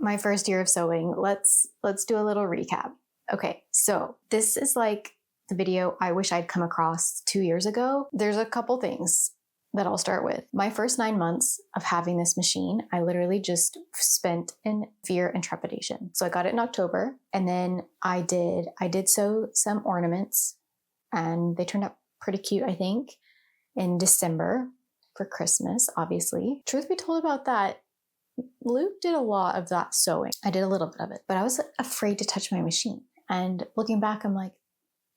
my first year of sewing. Let's do a little recap. Okay, so this is like the video I wish I'd come across 2 years ago. There's a couple things that I'll start with. My first 9 months of having this machine, I literally just spent in fear and trepidation. So I got it in October, and then I did sew some ornaments, and they turned out pretty cute, I think, in December for Christmas, obviously. Truth be told about that, Luke did a lot of that sewing. I did a little bit of it, but I was afraid to touch my machine. And looking back, I'm like,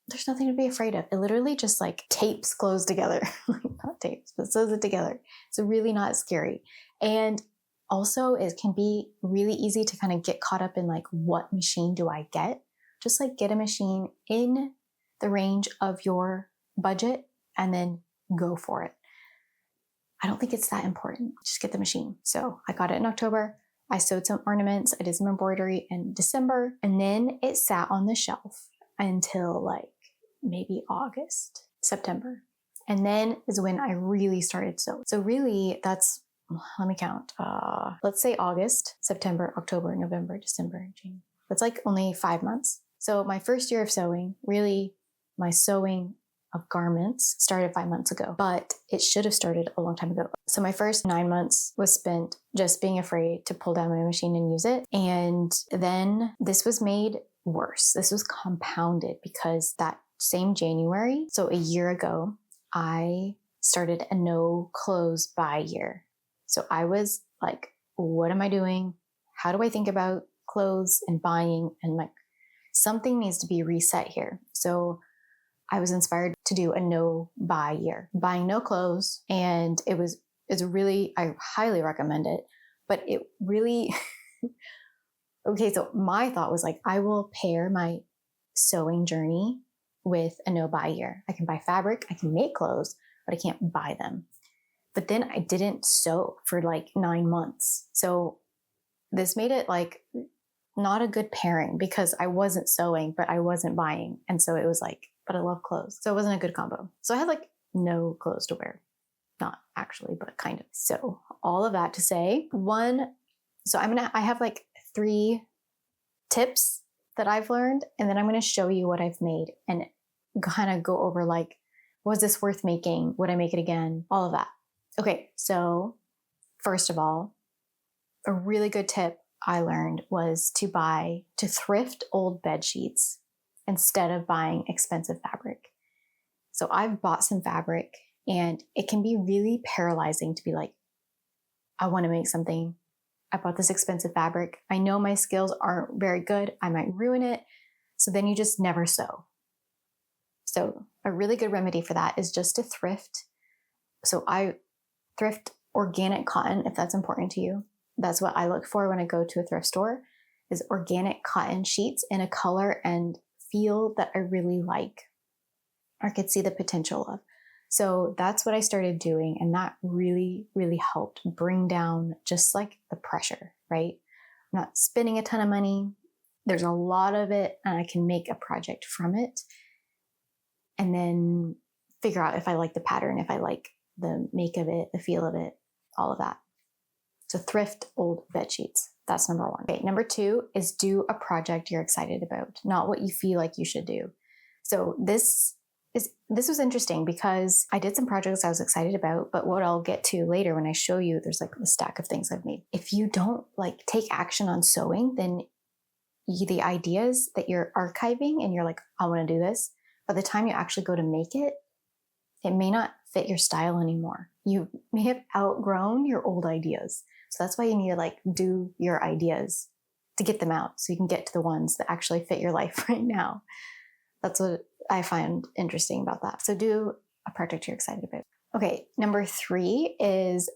there's nothing to be afraid of. It literally just like tapes clothes together. Not tapes, but sews it together. It's really not scary. And also it can be really easy to kind of get caught up in like, what machine do I get? Just like get a machine in the range of your budget and then go for it. I don't think it's that important. Just get the machine. So I got it in October. I sewed some ornaments. I did some embroidery in December, and then it sat on the shelf until like maybe August, September. And then is when I really started sewing. So really that's, let me count. Let's say August, September, October, November, December, January. That's like only 5 months. So my first year of sewing, really my sewing of garments started 5 months ago, but it should have started a long time ago. So my first 9 months was spent just being afraid to pull down my machine and use it. And then this was made worse. This was compounded because that same January, so a year ago, I started a no clothes buy year. So I was like, what am I doing? How do I think about clothes and buying? And like, something needs to be reset here. So I was inspired to do a no buy year, buying no clothes. And it's really, I highly recommend it, but it really, okay. So my thought was like, I will pair my sewing journey with a no buy year. I can buy fabric, I can make clothes, but I can't buy them. But then I didn't sew for like 9 months. So this made it like not a good pairing because I wasn't sewing, but I wasn't buying. And so it was like, but I love clothes. So it wasn't a good combo. So I had like no clothes to wear. Not actually, but kind of. So all of that to say, I have like 3 tips that I've learned, and then I'm going to show you what I've made and kind of go over like, was this worth making? Would I make it again? All of that. Okay. So first of all, a really good tip I learned was to thrift old bed sheets instead of buying expensive fabric. So I've bought some fabric, and it can be really paralyzing to be like, I want to make something. I bought this expensive fabric. I know my skills aren't very good. I might ruin it. So then you just never sew. So a really good remedy for that is just to thrift. So I thrift organic cotton, if that's important to you. That's what I look for when I go to a thrift store, is organic cotton sheets in a color and feel that I really like or could see the potential of. So that's what I started doing. And that really, really helped bring down just like the pressure, right? I'm not spending a ton of money. There's a lot of it, and I can make a project from it. And then figure out if I like the pattern, if I like the make of it, the feel of it, all of that. So thrift old bed sheets. That's number 1. Okay, number 2 is do a project you're excited about, not what you feel like you should do. So this was interesting because I did some projects I was excited about, but what I'll get to later when I show you, there's like a stack of things I've made. If you don't like take action on sewing, then the ideas that you're archiving and you're like, I want to do this, by the time you actually go to make it, it may not fit your style anymore. You may have outgrown your old ideas. So that's why you need to like do your ideas to get them out so you can get to the ones that actually fit your life right now. That's what I find interesting about that. So do a project you're excited about. Okay, number 3 is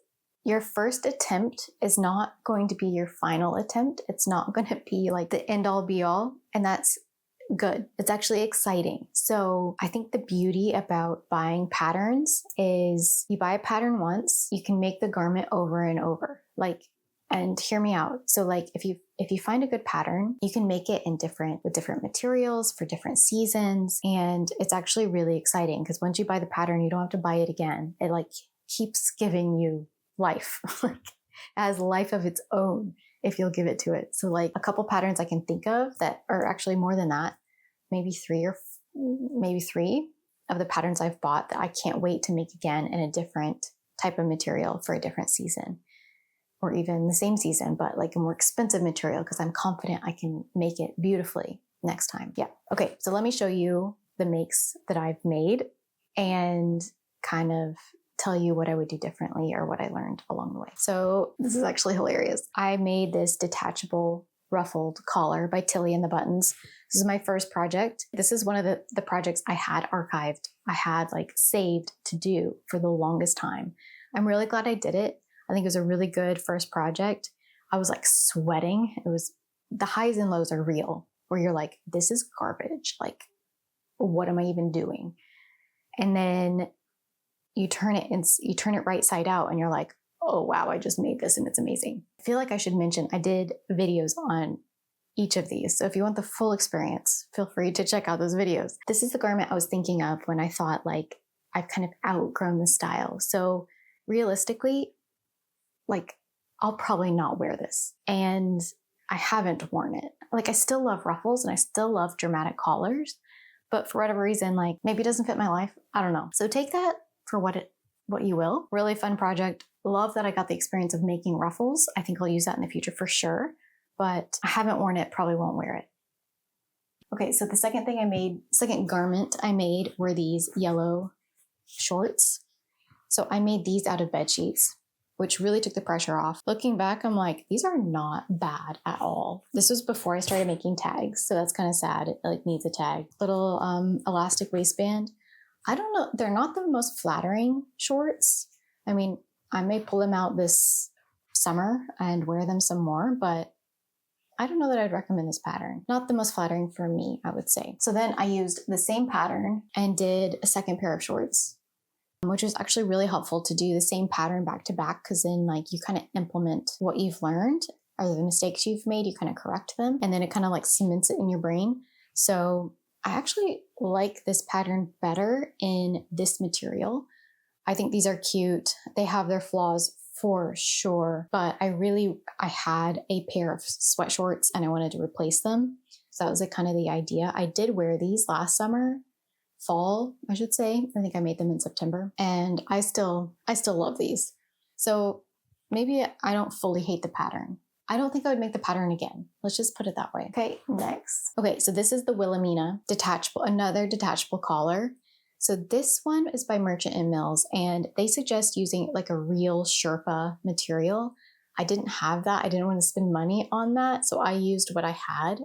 your first attempt is not going to be your final attempt. It's not going to be like the end all be all. And that's good. It's actually exciting. So I think the beauty about buying patterns is you buy a pattern once, you can make the garment over and over. And hear me out. So like if you find a good pattern, you can make it with different materials for different seasons. And it's actually really exciting because once you buy the pattern, you don't have to buy it again. It like keeps giving you life, like it has life of its own. if you'll give it to it. So like a couple patterns I can think of that are actually more than that, maybe three of the patterns I've bought that I can't wait to make again in a different type of material for a different season, or even the same season, but like a more expensive material because I'm confident I can make it beautifully next time. Yeah. Okay. So let me show you the makes that I've made and kind of tell you what I would do differently or what I learned along the way. So this is actually hilarious. I made this detachable ruffled collar by Tilly and the Buttons. This is my first project. This is one of the projects I had archived. I had like saved to do for the longest time. I'm really glad I did it. I think it was a really good first project. I was like sweating. It was, the highs and lows are real, where you're like, this is garbage. Like, what am I even doing? And then you turn it right side out and you're like, oh wow, I just made this and it's amazing. I feel like I should mention I did videos on each of these. So if you want the full experience, feel free to check out those videos. This is the garment I was thinking of when I thought like I've kind of outgrown the style. So realistically, like I'll probably not wear this. And I haven't worn it. Like I still love ruffles and I still love dramatic collars, but for whatever reason, like maybe it doesn't fit my life. I don't know. So take that for what you will. Really fun project. Love that I got the experience of making ruffles. I think I'll use that in the future for sure, but I haven't worn it, probably won't wear it. Okay, so the second garment I made were these yellow shorts. So I made these out of bed sheets, which really took the pressure off. Looking back, I'm like, these are not bad at all. This was before I started making tags, so that's kind of sad. It like needs a tag. Little elastic waistband. I don't know, they're not the most flattering shorts. I mean, I may pull them out this summer and wear them some more, but I don't know that I'd recommend this pattern. Not the most flattering for me, I would say. So then I used the same pattern and did a second pair of shorts, which was actually really helpful to do the same pattern back to back, because then like you kind of implement what you've learned or the mistakes you've made, you kind of correct them, and then it kind of like cements it in your brain. So I actually like this pattern better in this material. I think these are cute. They have their flaws for sure, but I had a pair of sweat shorts and I wanted to replace them. So that was like kind of the idea. I did wear these last summer, fall, I should say. I think I made them in September, and I still love these. So maybe I don't fully hate the pattern. I don't think I would make the pattern again. Let's just put it that way. Okay, next. Okay, so this is the Wilhelmina another detachable collar. So this one is by Merchant and Mills, and they suggest using like a real Sherpa material. I didn't have that. I didn't want to spend money on that. So I used what I had,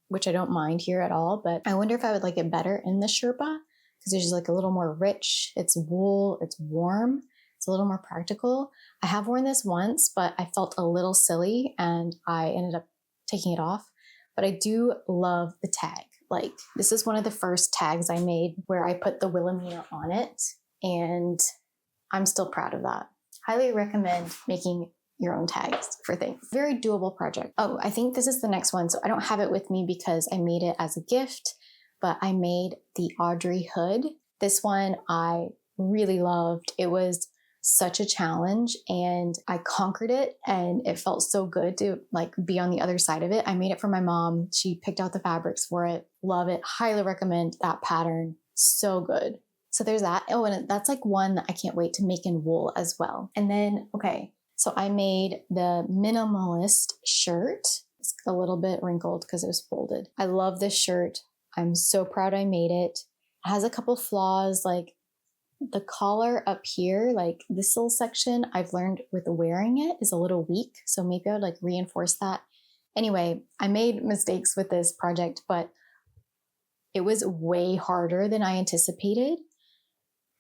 which I don't mind here at all, but I wonder if I would like it better in the Sherpa, because it's just like a little more rich. It's wool, it's warm. It's a little more practical. I have worn this once, but I felt a little silly and I ended up taking it off. But I do love the tag. Like this is one of the first tags I made where I put the Wilhelmina on it, and I'm still proud of that. Highly recommend making your own tags for things. Very doable project. Oh, I think this is the next one. So I don't have it with me because I made it as a gift, but I made the Audrey hood. This one I really loved. It was such a challenge and I conquered it, and it felt so good to like be on the other side of it. I made it for my mom. She picked out the fabrics for it. Love it. Highly recommend that pattern. So good. So there's that. Oh, and that's like one that I can't wait to make in wool as well. And then, okay, so I made the Minimalist shirt. It's a little bit wrinkled because it was folded. I love this shirt. I'm so proud I made it. It has a couple flaws, like the collar up here, like this little section I've learned with wearing it is a little weak. So maybe I would like reinforce that. Anyway, I made mistakes with this project, but it was way harder than I anticipated,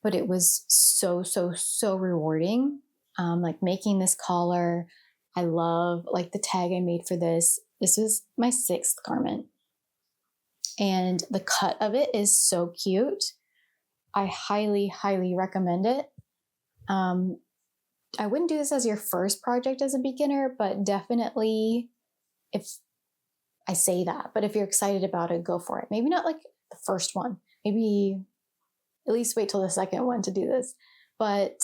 but it was so rewarding. Like making this collar. I love like the tag I made for this. This was my 6th garment, and the cut of it is so cute. I highly recommend it. I wouldn't do this as your first project as a beginner, but definitely if you're excited about it, go for it. Maybe not like the first one, maybe at least wait till the second one to do this. But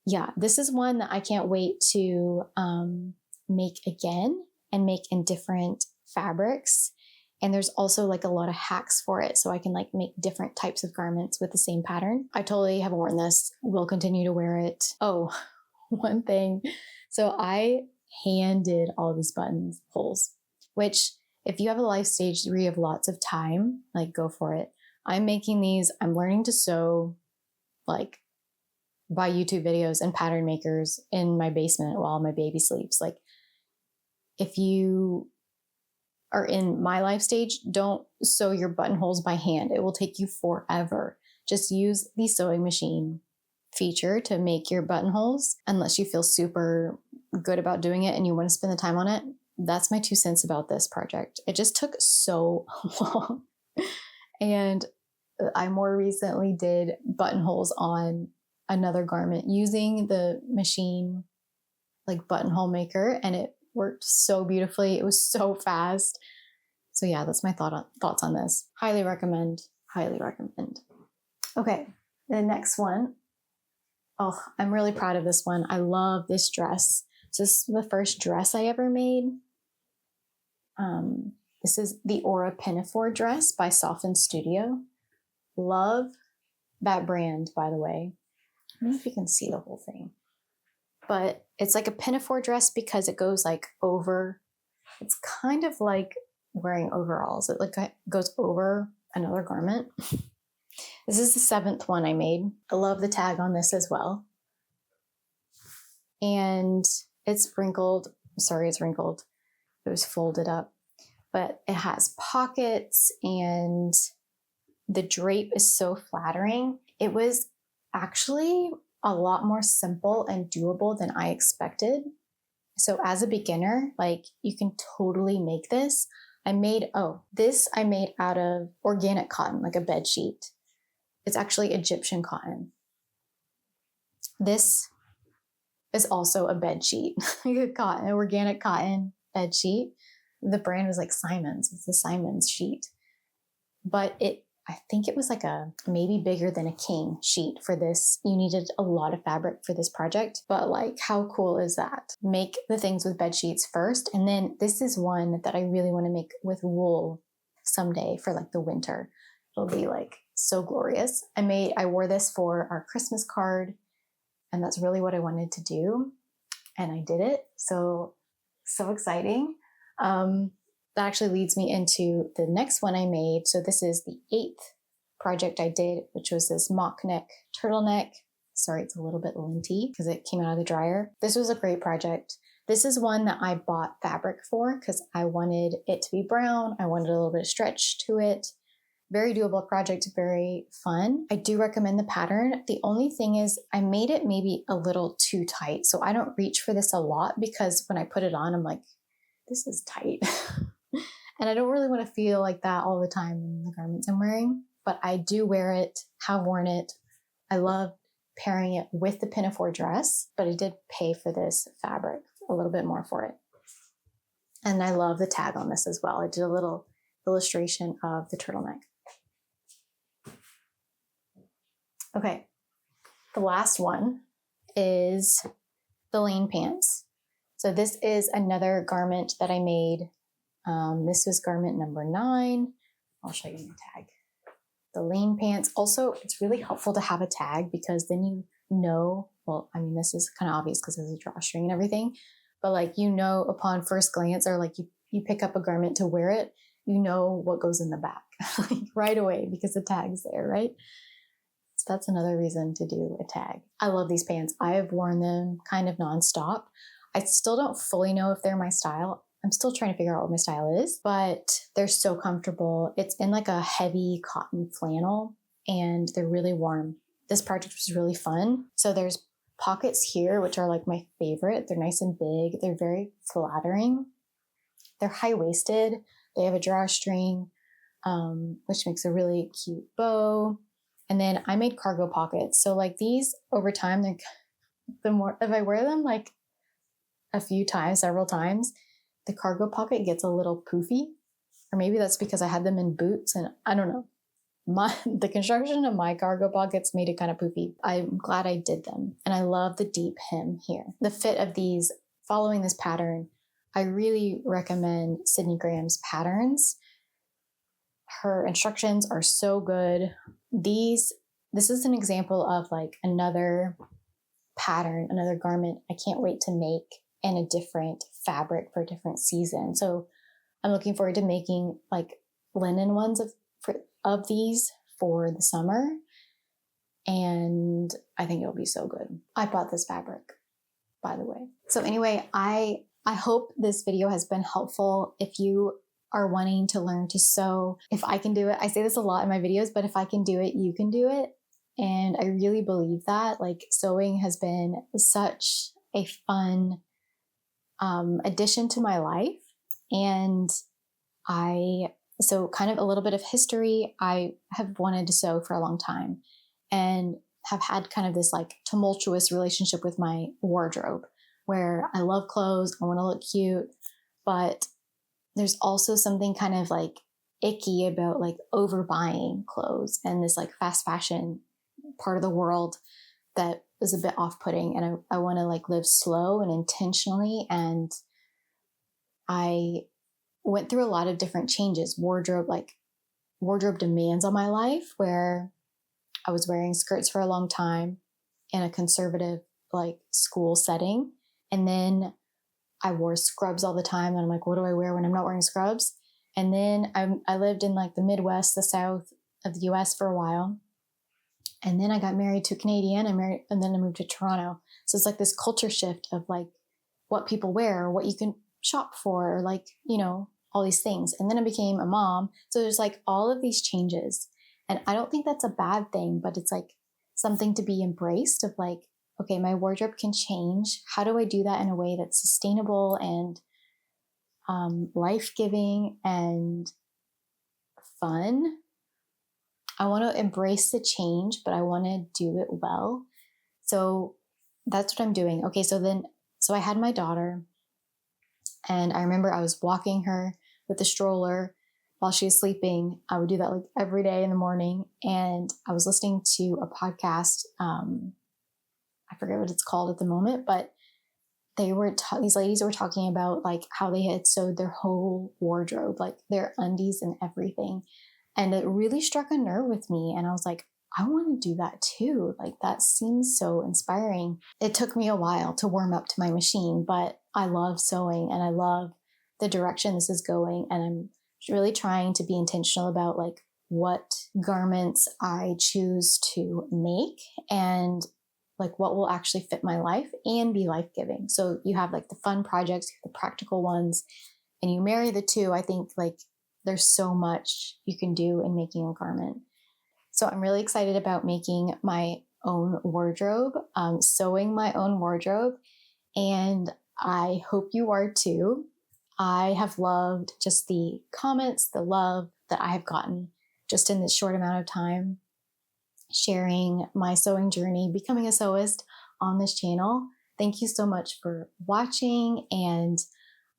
yeah, this is one that I can't wait to make again and make in different fabrics. And there's also like a lot of hacks for it. So I can like make different types of garments with the same pattern. I totally have worn this. Will continue to wear it. Oh, one thing. So I hand did all these buttonholes, which if you have a life stage where you have lots of time, like go for it. I'm making these. I'm learning to sew like by YouTube videos and pattern makers in my basement while my baby sleeps. Like if you are in my life stage, don't sew your buttonholes by hand. It will take you forever. Just use the sewing machine feature to make your buttonholes unless you feel super good about doing it and you want to spend the time on it. That's my 2 cents about this project. It just took so long. And I more recently did buttonholes on another garment using the machine, like buttonhole maker, and it worked so beautifully. It was so fast. So yeah, that's my thoughts on this. Highly recommend. Highly recommend. Okay, the next one. Oh, I'm really proud of this one. I love this dress. So this is the first dress I ever made. This is the Ora Pinafore Dress by Soften Studio. Love that brand, by the way. I don't know if you can see the whole thing, but it's like a pinafore dress because it goes like over. It's kind of like wearing overalls. It like goes over another garment. This is the 7th one I made. I love the tag on this as well. And it's wrinkled. Sorry, it's wrinkled. It was folded up, but it has pockets and the drape is so flattering. It was actually a lot more simple and doable than I expected. So as a beginner, like you can totally make this. I made out of organic cotton, like a bed sheet. It's actually Egyptian cotton. This is also a bed sheet, like a cotton, organic cotton bed sheet. The brand was like Simon's. It's the Simon's sheet. But I think it was like a maybe bigger than a king sheet for this. You needed a lot of fabric for this project, but like how cool is that? Make the things with bed sheets first. And then this is one that I really want to make with wool someday for like the winter. It'll be like so glorious. I wore this for our Christmas card and that's really what I wanted to do. And I did it. So exciting. That actually leads me into the next one I made. So this is the 8th project I did, which was this Mockneck Turtleneck. Sorry, it's a little bit linty because it came out of the dryer. This was a great project. This is one that I bought fabric for because I wanted it to be brown. I wanted a little bit of stretch to it. Very doable project, very fun. I do recommend the pattern. The only thing is I made it maybe a little too tight. So I don't reach for this a lot because when I put it on, I'm like, this is tight. And I don't really want to feel like that all the time in the garments I'm wearing, but I do wear it, have worn it. I love pairing it with the pinafore dress, but I did pay for this fabric a little bit more for it. And I love the tag on this as well. I did a little illustration of the turtleneck. Okay, the last one is the lane pants. So this is another garment that I made. This was garment number 9. I'll show you the tag. The lane pants. Also, it's really helpful to have a tag because then you know, well, I mean, this is kind of obvious because there's a drawstring and everything, but like, you know, upon first glance or like you pick up a garment to wear it, you know what goes in the back like right away because the tag's there, right? So that's another reason to do a tag. I love these pants. I have worn them kind of nonstop. I still don't fully know if they're my style. I'm still trying to figure out what my style is, but they're so comfortable. It's in like a heavy cotton flannel and they're really warm. This project was really fun. So there's pockets here, which are like my favorite. They're nice and big. They're very flattering. They're high-waisted. They have a drawstring, which makes a really cute bow. And then I made cargo pockets. So like these over time, the more, if I wear them like a few times, several times, the cargo pocket gets a little poofy, or maybe that's because I had them in boots and I don't know. The construction of my cargo pockets made it kind of poofy. I'm glad I did them. And I love the deep hem here. The fit of these, following this pattern, I really recommend Syd Graham's patterns. Her instructions are so good. This is an example of like another pattern, another garment I can't wait to make in a different fabric for a different season. So I'm looking forward to making like linen ones of these for the summer. And I think it'll be so good. I bought this fabric, by the way. So anyway, I hope this video has been helpful. If you are wanting to learn to sew, if I can do it, I say this a lot in my videos, but if I can do it, you can do it. And I really believe that. Like, sewing has been such a fun addition to my life. And so kind of a little bit of history, I have wanted to sew for a long time and have had kind of this like tumultuous relationship with my wardrobe where I love clothes, I want to look cute, but there's also something kind of like icky about like overbuying clothes and this like fast fashion part of the world that is a bit off-putting. And I want to like live slow and intentionally. And I went through a lot of different changes, wardrobe demands on my life, where I was wearing skirts for a long time in a conservative like school setting. And then I wore scrubs all the time. And I'm like, what do I wear when I'm not wearing scrubs? And then I lived in like the Midwest, the South of the US for a while. And then I got married to a Canadian, and then I moved to Toronto. So it's like this culture shift of like what people wear, what you can shop for, or like, you know, all these things. And then I became a mom. So there's like all of these changes. And I don't think that's a bad thing, but it's like something to be embraced of like, okay, my wardrobe can change. How do I do that in a way that's sustainable and life-giving and fun? I want to embrace the change, but I want to do it well. So that's what I'm doing. Okay, so I had my daughter, and I remember I was walking her with the stroller while she was sleeping. I would do that like every day in the morning. And I was listening to a podcast. I forget what it's called at the moment, but these ladies were talking about like how they had sewed their whole wardrobe, like their undies and everything. And it really struck a nerve with me. And I was like, I want to do that too. Like, that seems so inspiring. It took me a while to warm up to my machine, but I love sewing and I love the direction this is going. And I'm really trying to be intentional about like what garments I choose to make and like what will actually fit my life and be life-giving. So you have like the fun projects, the practical ones, and you marry the two. I think like there's so much you can do in making a garment. So I'm really excited about making my own wardrobe, sewing my own wardrobe, and I hope you are too. I have loved just the comments, the love that I have gotten just in this short amount of time, sharing my sewing journey, becoming a sewist on this channel. Thank you so much for watching. And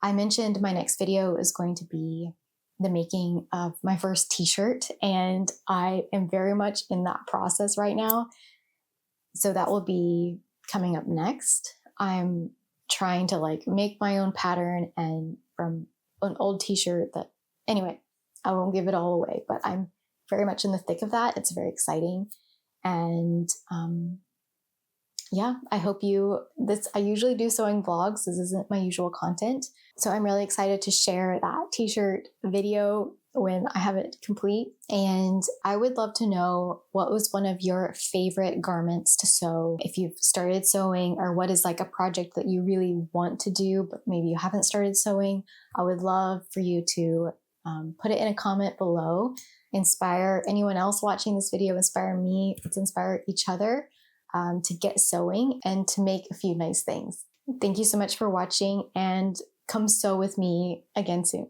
I mentioned my next video is going to be the making of my first t-shirt, and I am very much in that process right now. So that will be coming up next. I'm trying to like make my own pattern and from an old t-shirt anyway, I won't give it all away, but I'm very much in the thick of that. It's very exciting. And yeah, I hope I usually do sewing vlogs. This isn't my usual content. So I'm really excited to share that t-shirt video when I have it complete. And I would love to know what was one of your favorite garments to sew, if you've started sewing, or what is like a project that you really want to do, but maybe you haven't started sewing. I would love for you to put it in a comment below. Inspire anyone else watching this video, inspire me, let's inspire each other to get sewing and to make a few nice things. Thank you so much for watching, and come sew with me again soon.